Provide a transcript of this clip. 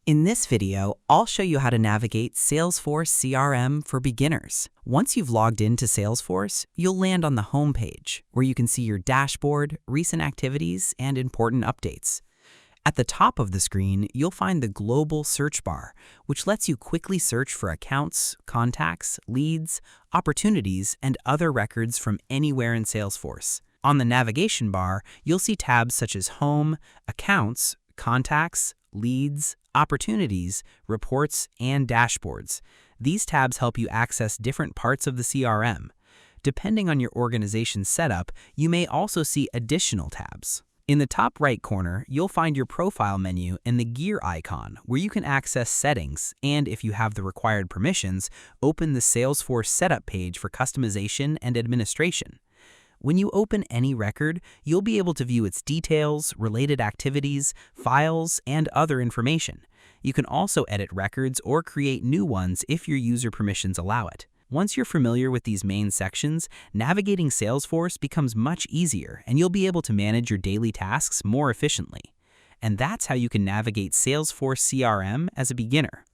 In this video, I'll show you how to navigate Salesforce CRM for beginners. Once you've logged into Salesforce, you'll land on the home page, where you can see your dashboard, recent activities, and important updates. At the top of the screen, you'll find the global search bar, which lets you quickly search for accounts, contacts, leads, opportunities, and other records from anywhere in Salesforce. On the navigation bar, you'll see tabs such as Home, Accounts, Contacts, Leads, Opportunities, Reports, and Dashboards. These tabs help you access different parts of the CRM. Depending on your organization's setup, you may also see additional tabs. In the top right corner, you'll find your profile menu and the gear icon, where you can access settings and, if you have the required permissions, open the Salesforce setup page for customization and administration. When you open any record, you'll be able to view its details, related activities, files, and other information. You can also edit records or create new ones if your user permissions allow it. Once you're familiar with these main sections, navigating Salesforce becomes much easier, and you'll be able to manage your daily tasks more efficiently. And that's how you can navigate Salesforce CRM as a beginner.